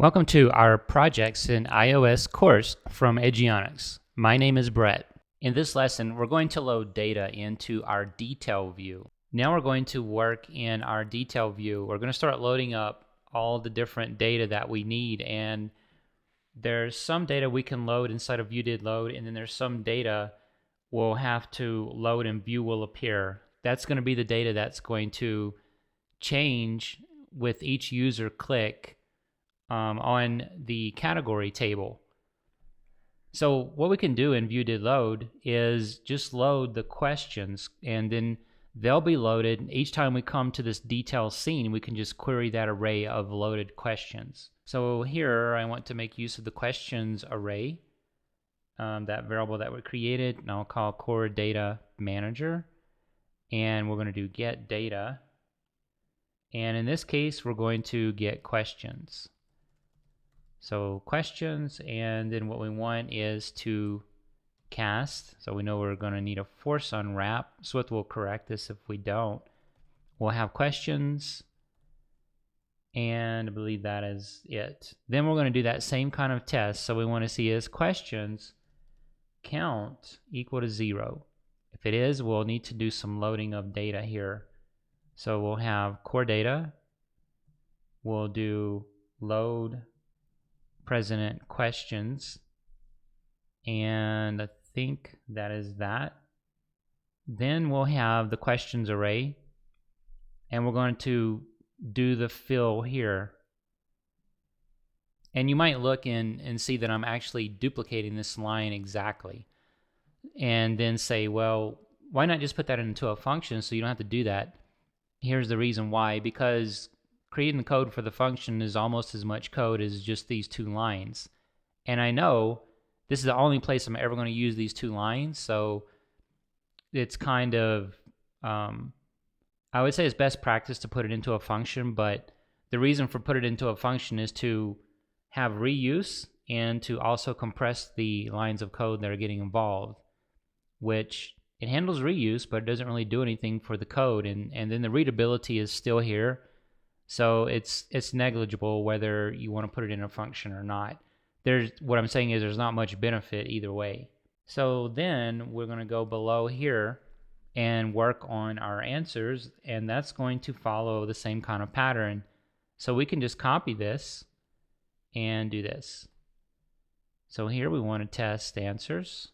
Welcome to our Projects in iOS course from Edgionics. My name is Brett. In this lesson, we're going to load data into our detail view. Now we're going to work in our detail view. We're going to start loading up all the different data that we need, and there's some data we can load inside of ViewDidLoad, and then there's some data we'll have to load and view will appear. That's going to be the data that's going to change with each user click on the category table. So what we can do in ViewDidLoad is just load the questions, and then they'll be loaded. Each time we come to this detail scene, we can just query that array of loaded questions. So here I want to make use of the questions array, that variable that we created, and I'll call core data manager, and we're going to do get data, and in this case we're going to get questions. So questions, and then what we want is to cast. So we know we're going to need a force unwrap. Swift will correct this if we don't. We'll have questions, and I believe that is it. Then we're going to do that same kind of test. So we want to see is questions count equal to 0. If it is, we'll need to do some loading of data here. So we'll have core data. We'll do load president questions, and I think that is that. Then we'll have the questions array, and we're going to do the fill here. And you might look and see that I'm actually duplicating this line exactly, and then say, well, why not just put that into a function so you don't have to do that? Here's the reason why: because creating the code for the function is almost as much code as just these two lines. And I know this is the only place I'm ever going to use these two lines, so it's kind of, I would say it's best practice to put it into a function, but the reason for putting it into a function is to have reuse and to also compress the lines of code that are getting involved, which it handles reuse, but it doesn't really do anything for the code, and then the readability is still here. So it's negligible whether you want to put it in a function or not. What I'm saying is there's not much benefit either way. So then we're going to go below here and work on our answers, and that's going to follow the same kind of pattern. So we can just copy this and do this. So here we want to test answers,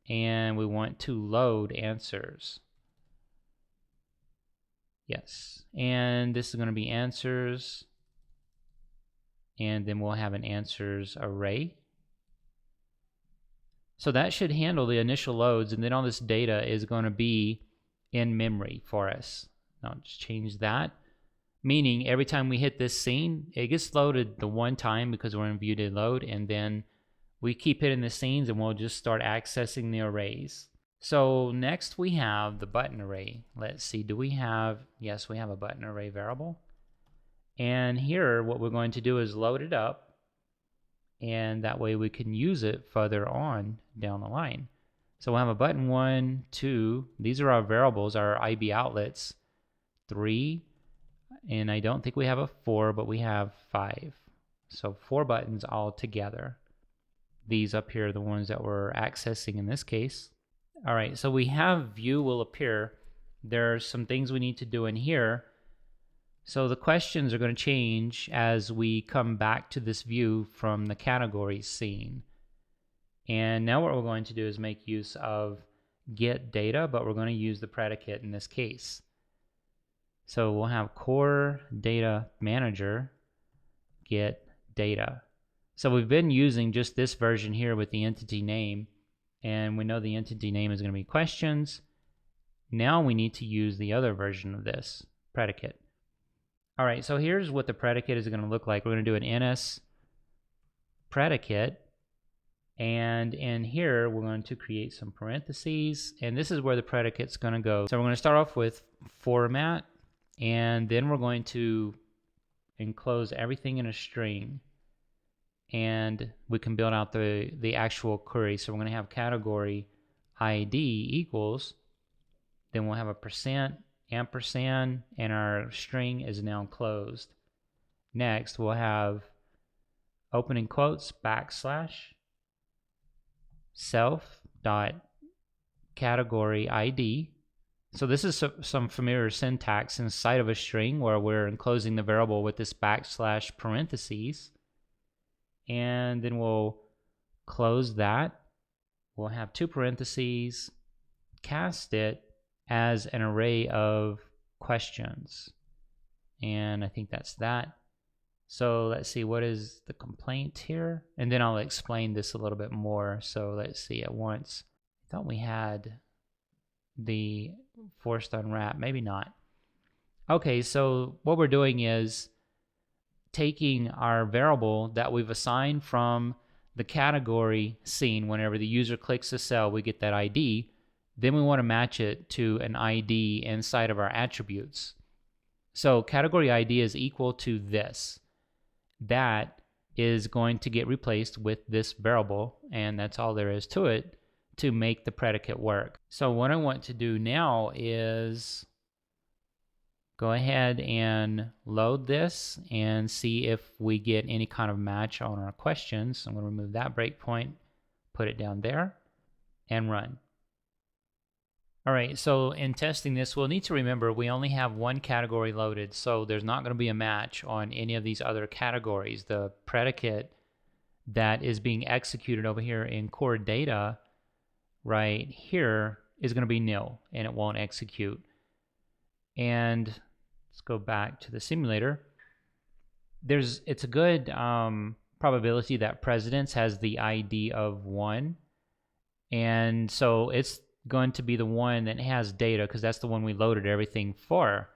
and we want to load answers. Yes, and this is going to be answers, and then we'll have an answers array. So that should handle the initial loads, and then all this data is going to be in memory for us. Now just change that, meaning every time we hit this scene, it gets loaded the one time because we're in ViewDidLoad, and then we keep hitting the scenes and we'll just start accessing the arrays. So next we have the button array. Let's see, do we have, yes, we have a button array variable. And here what we're going to do is load it up, and that way we can use it further on down the line. So we'll have a button 1, 2, these are our variables, our IB outlets, 3, and I don't think we have a 4, but we have 5. So 4 buttons all together. These up here are the ones that we're accessing in this case. All right, so we have view will appear. There are some things we need to do in here. So the questions are going to change as we come back to this view from the categories scene. And now what we're going to do is make use of get data, but we're going to use the predicate in this case. So we'll have core data manager get data. So we've been using just this version here with the entity name, and we know the entity name is going to be questions. Now we need to use the other version of this predicate. All right, so here's what the predicate is going to look like. We're going to do an ns predicate, and in here we're going to create some parentheses, and this is where the predicate's going to go. So we're going to start off with format, and then we're going to enclose everything in a string, and we can build out the actual query. So we're going to have category ID equals, then we'll have a %, ampersand, and our string is now closed. Next we'll have opening quotes, backslash, self dot category ID. So this is some familiar syntax inside of a string where we're enclosing the variable with this backslash parentheses. And then we'll close that. We'll have two parentheses, cast it as an array of questions. And I think that's that. So let's see, what is the complaint here? And then I'll explain this a little bit more. So let's see at once. I thought we had the forced unwrap, maybe not. Okay, so what we're doing is taking our variable that we've assigned from the category scene. Whenever the user clicks a cell, we get that ID. Then we want to match it to an ID inside of our attributes. So category ID is equal to this. That is going to get replaced with this variable, and that's all there is to it to make the predicate work. So what I want to do now is go ahead and load this and see if we get any kind of match on our questions. I'm going to remove that breakpoint, put it down there, and run. All right, so in testing this, we'll need to remember we only have one category loaded, so there's not going to be a match on any of these other categories. The predicate that is being executed over here in core data right here is going to be nil, and it won't execute. And let's go back to the simulator. It's a good probability that presidents has the ID of 1, and so it's going to be the one that has data because that's the one we loaded everything for.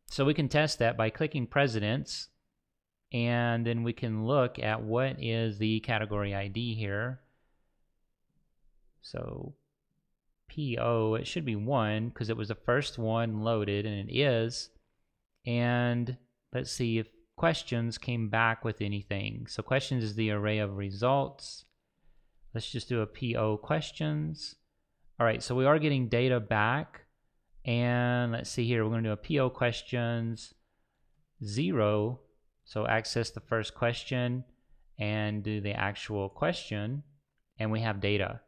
So we can test that by clicking presidents, and then we can look at what is the category ID here. So PO, it should be 1 because it was the first one loaded, and it is. And let's see if questions came back with anything. So questions is the array of results. Let's just do a PO questions. All right, so we are getting data back, and let's see here, we're going to do a PO questions 0, so access the first question and do the actual question, and we have data.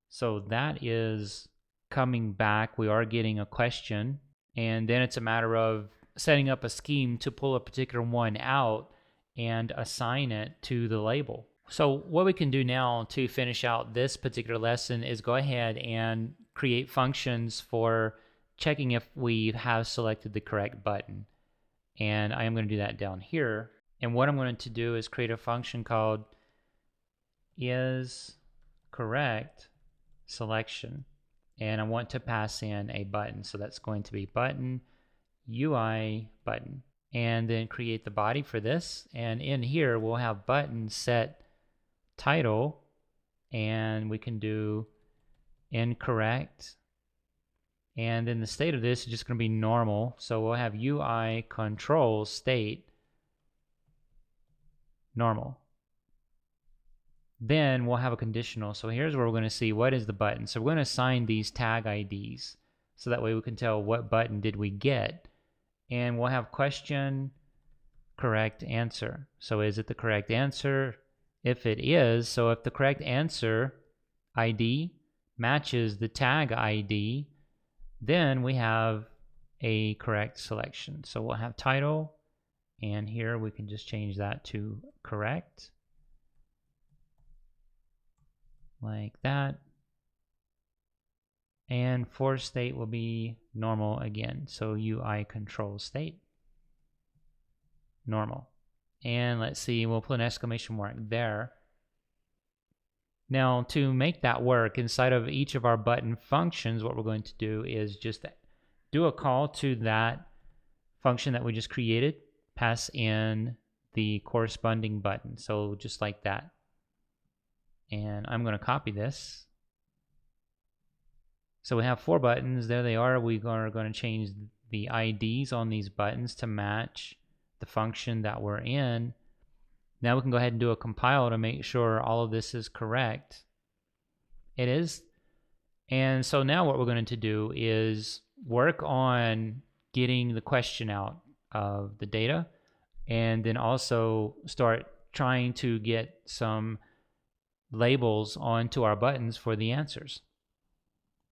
So that is coming back. We are getting a question, and then it's a matter of setting up a scheme to pull a particular one out and assign it to the label. So what we can do now to finish out this particular lesson is go ahead and create functions for checking if we have selected the correct button. And I am going to do that down here. And what I'm going to do is create a function called isCorrectSelection. And I want to pass in a button. So that's going to be button UI button. And then create the body for this. And in here we'll have button set title, and we can do incorrect, and then the state of this is just going to be normal. So we'll have UI control state normal. Then we'll have a conditional. So here's where we're going to see what is the button. So we're going to assign these tag IDs so that way we can tell what button did we get. And we'll have question correct answer. So is it the correct answer? If it is, so if the correct answer ID matches the tag ID, then we have a correct selection. So we'll have title, and here we can just change that to correct, like that. And for state will be normal again. So UI control state, normal. And let's see, we'll put an exclamation mark there. Now, to make that work, inside of each of our button functions, what we're going to do is just do a call to that function that we just created, pass in the corresponding button. So just like that. And I'm going to copy this. So we have 4 buttons. There they are. We are going to change the IDs on these buttons to match the function that we're in. Now we can go ahead and do a compile to make sure all of this is correct. It is. And so now what we're going to do is work on getting the question out of the data, and then also start trying to get some labels onto our buttons for the answers.